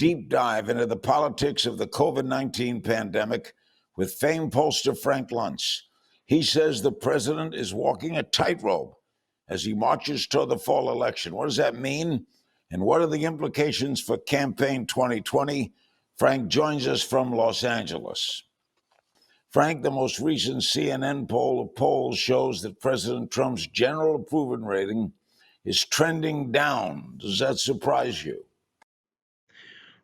deep dive into the politics of the COVID-19 pandemic with famed pollster Frank Luntz. He says the president is walking a tightrope as he marches toward the fall election. What does that mean? And what are the implications for campaign 2020? Frank joins us from Los Angeles. Frank, the most recent CNN poll of polls shows that President Trump's general approval rating is trending down. Does that surprise you?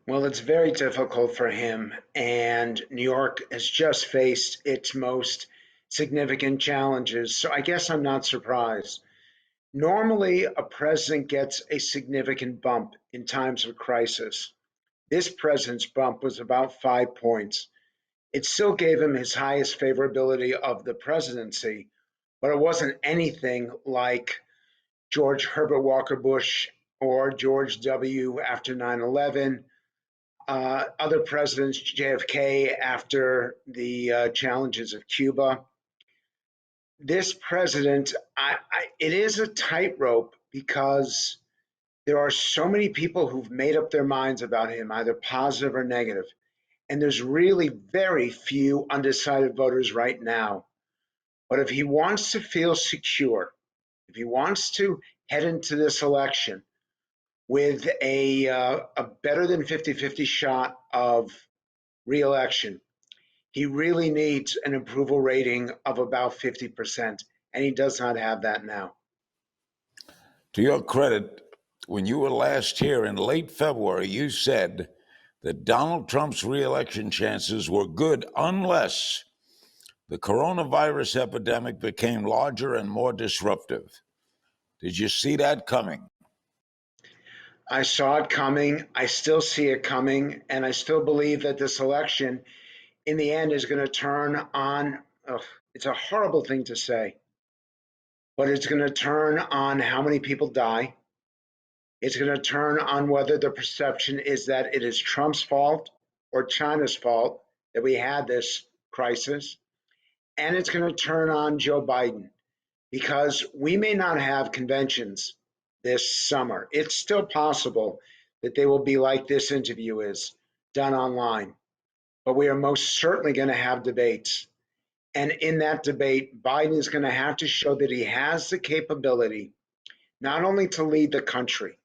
Well, it's very difficult for him, and New York has just faced its most significant challenges, so I guess I'm not surprised. Normally, a president gets a significant bump in times of crisis. This president's bump was about 5 points. It still gave him his highest favorability of the presidency, but it wasn't anything like George Herbert Walker Bush or George W. after 9/11. Other presidents, JFK after the challenges of Cuba. This president, it is a tightrope because there are so many people who've made up their minds about him, either positive or negative. And there's really very few undecided voters right now. But if he wants to feel secure, if he wants to head into this election with a better than 50-50 shot of re-election, he really needs an approval rating of about 50%, and he does not have that now. To your credit, when you were last here in late February, you said that Donald Trump's re-election chances were good unless the coronavirus epidemic became larger and more disruptive. Did you see that coming? I saw it coming. I still see it coming. And I still believe that this election, in the end, is going to turn on, it's a horrible thing to say, but it's going to turn on how many people die. It's going to turn on whether the perception is that it is Trump's fault or China's fault that we had this crisis. And it's going to turn on Joe Biden, because we may not have conventions this summer. It's still possible that they will be like this interview is, done online. But we are most certainly going to have debates. And in that debate, Biden is going to have to show that he has the capability not only to lead the country,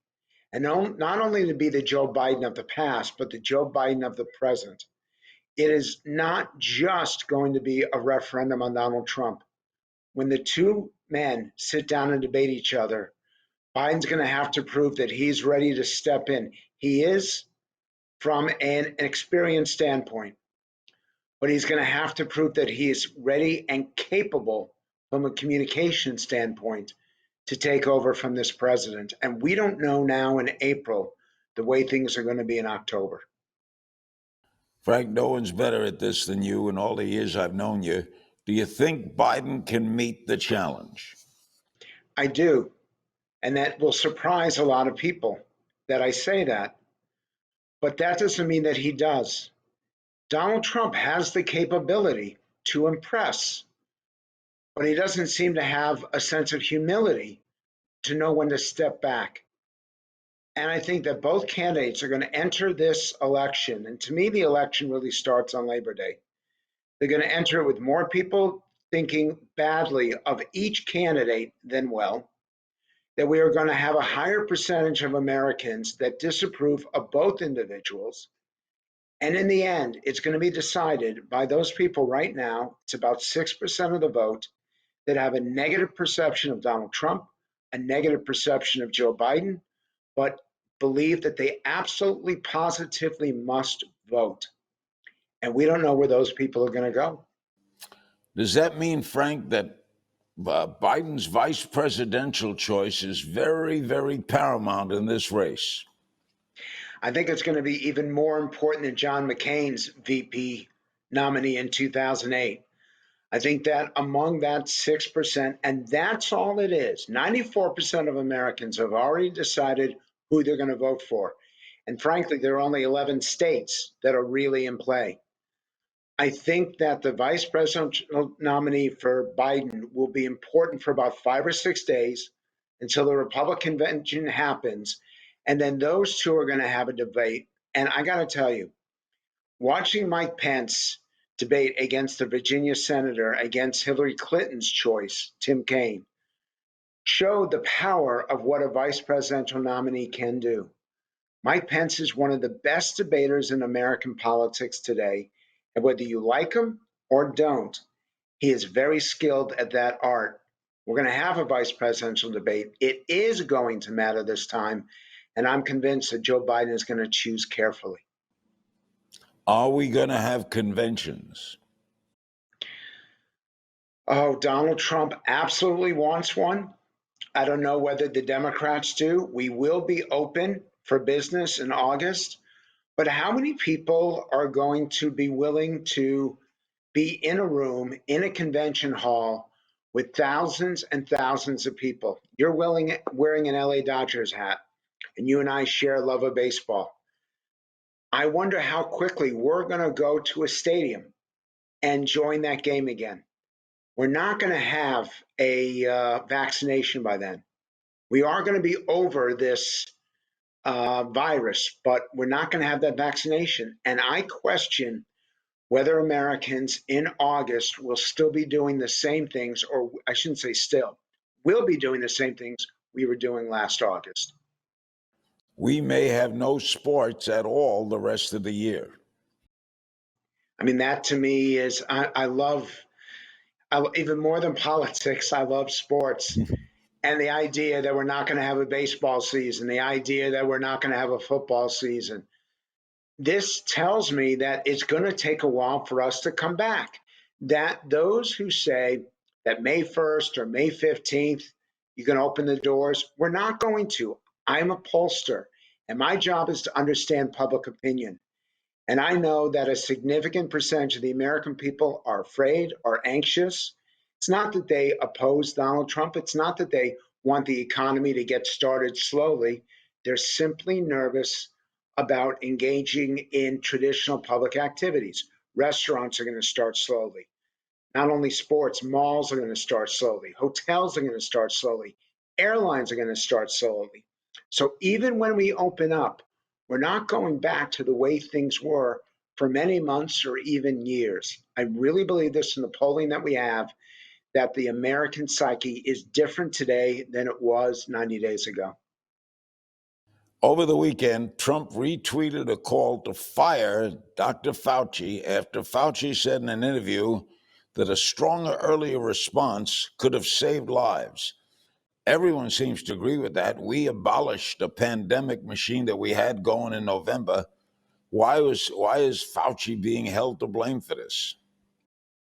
and not only to be the Joe Biden of the past, but the Joe Biden of the present. It is not just going to be a referendum on Donald Trump. When the two men sit down and debate each other, Biden's going to have to prove that he's ready to step in. He is from an experience standpoint, but he's going to have to prove that he is ready and capable from a communication standpoint to take over from this president. And we don't know now in April the way things are going to be in October. Frank, no one's better at this than you in all the years I've known you. Do you think Biden can meet the challenge? I do. And that will surprise a lot of people that I say that. But that doesn't mean that he does. Donald Trump has the capability to impress, but he doesn't seem to have a sense of humility to know when to step back. And I think that both candidates are going to enter this election. And to me, the election really starts on Labor Day. They're going to enter it with more people thinking badly of each candidate than well, that we are going to have a higher percentage of Americans that disapprove of both individuals. And in the end, it's going to be decided by those people right now. It's about 6% of the vote that have a negative perception of Donald Trump, a negative perception of Joe Biden, but believe that they absolutely positively must vote. And we don't know where those people are going to go. Does that mean, Frank, that Biden's vice presidential choice is very, very paramount in this race? I think it's going to be even more important than John McCain's VP nominee in 2008. I think that among that 6%, and that's all it is, 94% of Americans have already decided who they're going to vote for. And frankly, there are only 11 states that are really in play. I think that the vice presidential nominee for Biden will be important for about 5 or 6 days until the Republican convention happens. And then those two are going to have a debate. And I got to tell you, watching Mike Pence debate against the Virginia senator against Hillary Clinton's choice, Tim Kaine, showed the power of what a vice presidential nominee can do. Mike Pence is one of the best debaters in American politics today. And whether you like him or don't, he is very skilled at that art. We're going to have a vice presidential debate. It is going to matter this time. And I'm convinced that Joe Biden is going to choose carefully. Are we going to have conventions? Oh, Donald Trump absolutely wants one. I don't know whether the Democrats do. We will be open for business in August. But how many people are going to be willing to be in a room, in a convention hall with thousands and thousands of people? You're wearing an LA Dodgers hat, and you and I share love of baseball. I wonder how quickly we're going to go to a stadium and join that game again. We're not going to have a vaccination by then. We are going to be over this virus, but we're not going to have that vaccination. And I question whether Americans in August will still be doing the same things, or I shouldn't say still, will be doing the same things we were doing last August. We may have no sports at all the rest of the year. I mean, that to me is, I love, even more than politics, I love sports. And the idea that we're not going to have a baseball season, the idea that we're not going to have a football season, this tells me that it's going to take a while for us to come back. That those who say that May 1st or May 15th, you're going to open the doors, we're not going to. I'm a pollster, and my job is to understand public opinion. And I know that a significant percentage of the American people are afraid or anxious. It's not that they oppose Donald Trump. It's not that they want the economy to get started slowly. They're simply nervous about engaging in traditional public activities. Restaurants are going to start slowly. Not only sports, malls are going to start slowly. Hotels are going to start slowly. Airlines are going to start slowly. So even when we open up, we're not going back to the way things were for many months or even years. I really believe this in the polling that we have, that the American psyche is different today than it was 90 days ago. Over the weekend, Trump retweeted a call to fire Dr. Fauci after Fauci said in an interview that a stronger, earlier response could have saved lives. Everyone seems to agree with that. We abolished the pandemic machine that we had going in November. Why is Fauci being held to blame for this?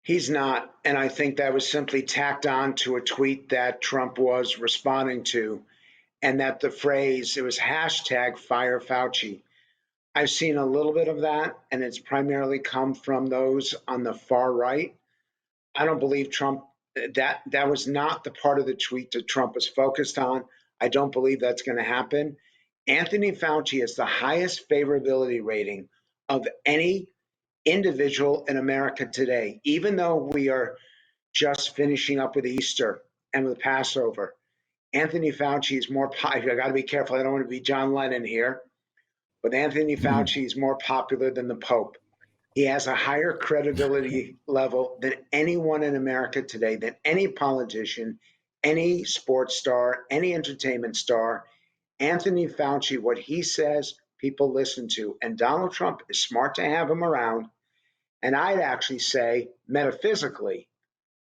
He's not. And I think that was simply tacked on to a tweet that Trump was responding to, and that the phrase, it was hashtag fire Fauci. I've seen a little bit of that, and it's primarily come from those on the far right. I don't believe Trump, that was not the part of the tweet that Trump was focused on. I don't believe that's going to happen. Anthony Fauci has the highest favorability rating of any individual in America today, even though we are just finishing up with Easter and with Passover. Anthony Fauci is more popular. I got to be careful. I don't want to be John Lennon here, but Anthony Fauci is more popular than the Pope. He has a higher credibility level than anyone in America today, than any politician, any sports star, any entertainment star. Anthony Fauci, what he says, people listen to. And Donald Trump is smart to have him around. And I'd actually say, metaphysically,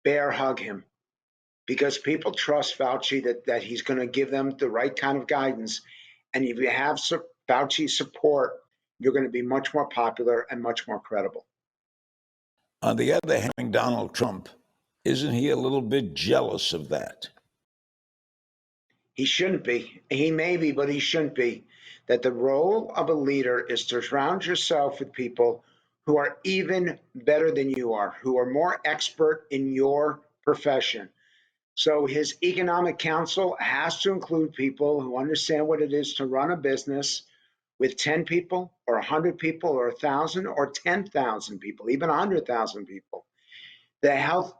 bear hug him, because people trust Fauci that he's going to give them the right kind of guidance. And if you have Fauci's support, you're going to be much more popular and much more credible. On the other hand, Donald Trump, isn't he a little bit jealous of that? He shouldn't be. He may be, but he shouldn't be. That the role of a leader is to surround yourself with people who are even better than you are, who are more expert in your profession. So his economic council has to include people who understand what it is to run a business with 10 people or 100 people or 1,000 or 10,000 people, even 100,000 people. The health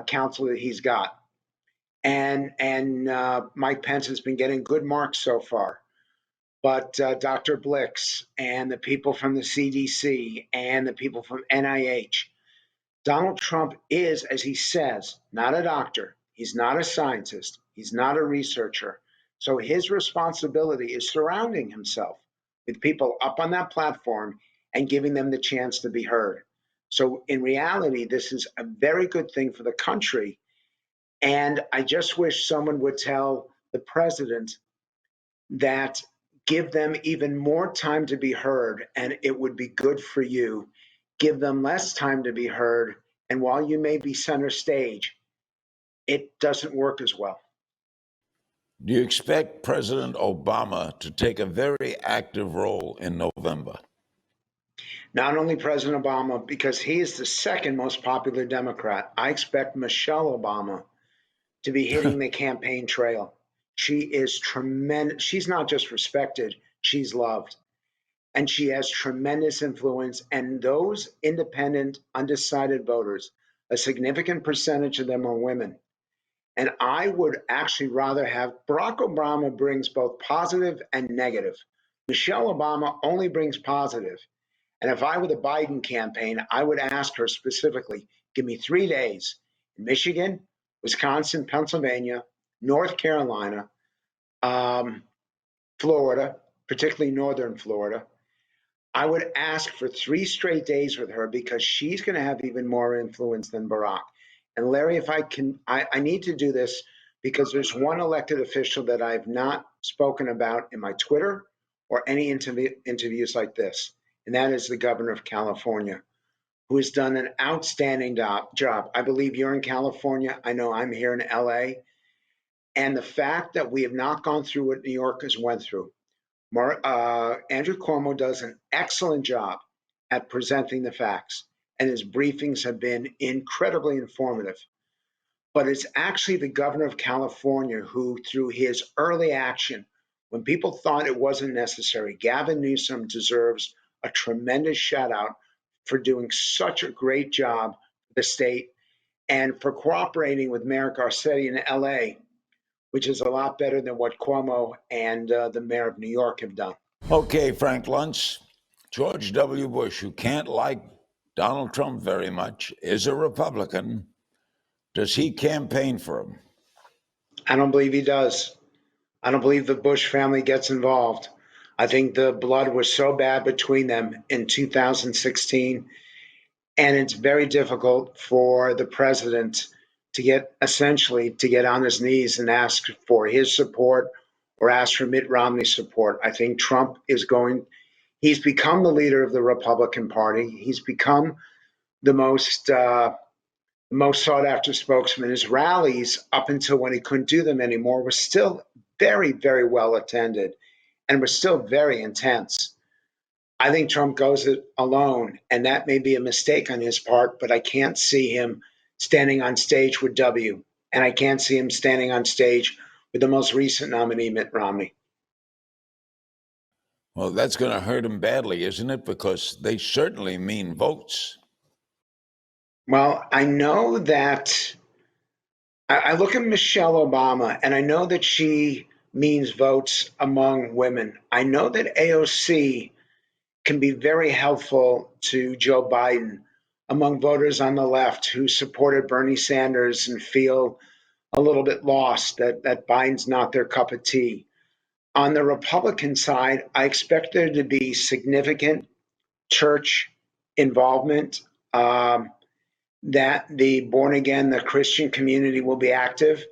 council that he's got. And Mike Pence has been getting good marks so far. but Dr. Blix and the people from the CDC and the people from NIH. Donald Trump is, as he says, not a doctor. He's not a scientist. He's not a researcher. So his responsibility is surrounding himself with people up on that platform and giving them the chance to be heard. So in reality, this is a very good thing for the country. And I just wish someone would tell the president that give them even more time to be heard, and it would be good for you. Give them less time to be heard, and while you may be center stage, it doesn't work as well. Do you expect President Obama to take a very active role in November? Not only President Obama, because he is the second most popular Democrat, I expect Michelle Obama to be hitting the campaign trail. She is tremendous. She's not just respected, she's loved. And she has tremendous influence. And those independent, undecided voters, a significant percentage of them are women. And I would actually rather have Barack Obama brings both positive and negative. Michelle Obama only brings positive. And if I were the Biden campaign, I would ask her specifically, give me 3 days in Michigan, Wisconsin, Pennsylvania, North Carolina, Florida, particularly northern Florida. I would ask for 3 straight days with her because she's going to have even more influence than Barack. And Larry, if I can, I need to do this because there's one elected official that I've not spoken about in my Twitter or any interviews like this, and that is the governor of California, who has done an outstanding job. I believe you're in California. I know I'm here in LA. And the fact that we have not gone through what New Yorkers went through, Andrew Cuomo does an excellent job at presenting the facts, and his briefings have been incredibly informative. But it's actually the governor of California who, through his early action, when people thought it wasn't necessary, Gavin Newsom deserves a tremendous shout out for doing such a great job for the state and for cooperating with Mayor Garcetti in LA, which is a lot better than what Cuomo and the mayor of New York have done. Okay, Frank Luntz. George W. Bush, who can't like Donald Trump very much, is a Republican. Does he campaign for him? I don't believe he does. I don't believe the Bush family gets involved. I think the blood was so bad between them in 2016, and it's very difficult for the president to get on his knees and ask for his support or ask for Mitt Romney's support. I think Trump he's become the leader of the Republican Party. He's become the most sought after spokesman. His rallies, up until when he couldn't do them anymore, were still very, very well attended and were still very intense. I think Trump goes it alone, and that may be a mistake on his part, but I can't see him standing on stage with W, and I can't see him standing on stage with the most recent nominee, Mitt Romney. Well, that's going to hurt him badly, isn't it? Because they certainly mean votes. Well, I know that I look at Michelle Obama, and I know that she means votes among women. I know that AOC can be very helpful to Joe Biden among voters on the left who supported Bernie Sanders and feel a little bit lost that Biden's not their cup of tea. On the Republican side, I expect there to be significant church involvement, that the born again, the Christian community will be active.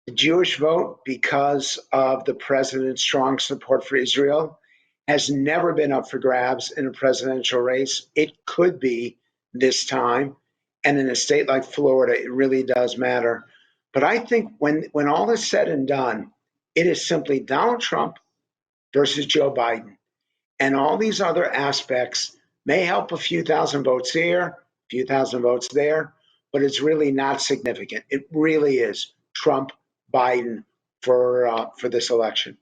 The Jewish vote, because of the president's strong support for Israel, has never been up for grabs in a presidential race. It could be this time. And in a state like Florida, it really does matter. But I think when all is said and done, it is simply Donald Trump versus Joe Biden. And all these other aspects may help a few thousand votes here, a few thousand votes there, but it's really not significant. It really is Trump, Biden for this election.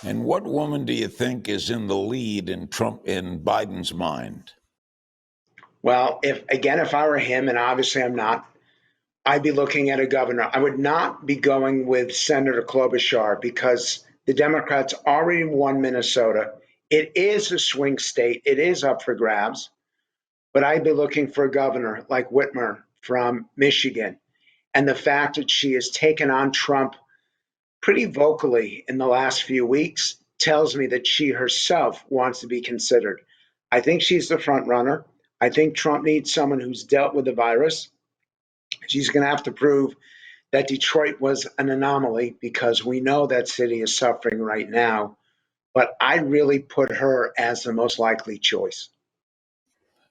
And what woman do you think is in the lead in Biden's mind? Well, if I were him, and obviously I'm not, I'd be looking at a governor. I would not be going with Senator Klobuchar because The Democrats already won Minnesota. It is a swing state, it is up for grabs, but I'd be looking for a governor like Whitmer from Michigan. And the fact that she has taken on Trump pretty vocally in the last few weeks tells me that she herself wants to be considered. I think she's the front runner. I think Trump needs someone who's dealt with the virus. She's going to have to prove that Detroit was an anomaly because we know that city is suffering right now. But I really put her as the most likely choice.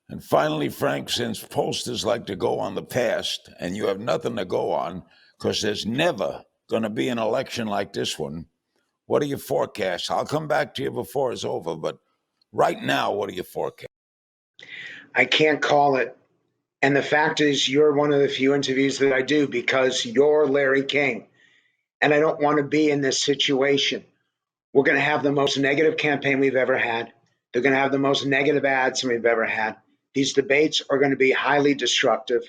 And finally, Frank, since pollsters like to go on the past and you have nothing to go on because there's never going to be an election like this one, what are your forecasts? I'll come back to you before it's over, but right now, what are your forecasts? I can't call it. And the fact is, you're one of the few interviews that I do because you're Larry King. And I don't want to be in this situation. We're going to have the most negative campaign we've ever had. They're going to have the most negative ads we've ever had. These debates are going to be highly destructive.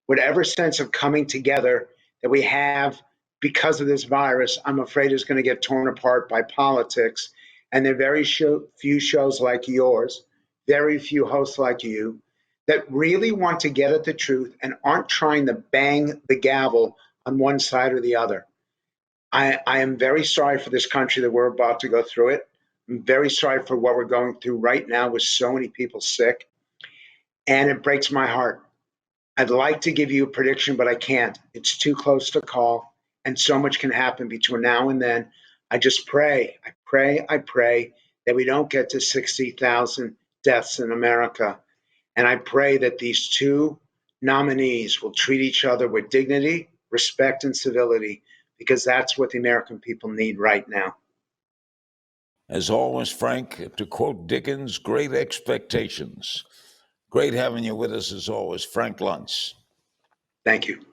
Whatever sense of coming together that we have because of this virus, I'm afraid is going to get torn apart by politics. And there are very few shows like yours, very few hosts like you, that really want to get at the truth and aren't trying to bang the gavel on one side or the other. I am very sorry for this country that we're about to go through it. I'm very sorry for what we're going through right now with so many people sick. And it breaks my heart. I'd like to give you a prediction, but I can't. It's too close to call. And so much can happen between now and then. I just pray, I pray that we don't get to 60,000 deaths in America. And I pray that these two nominees will treat each other with dignity, respect, and civility, because that's what the American people need right now. As always, Frank, to quote Dickens, great expectations. Great having you with us as always, Frank Luntz. Thank you.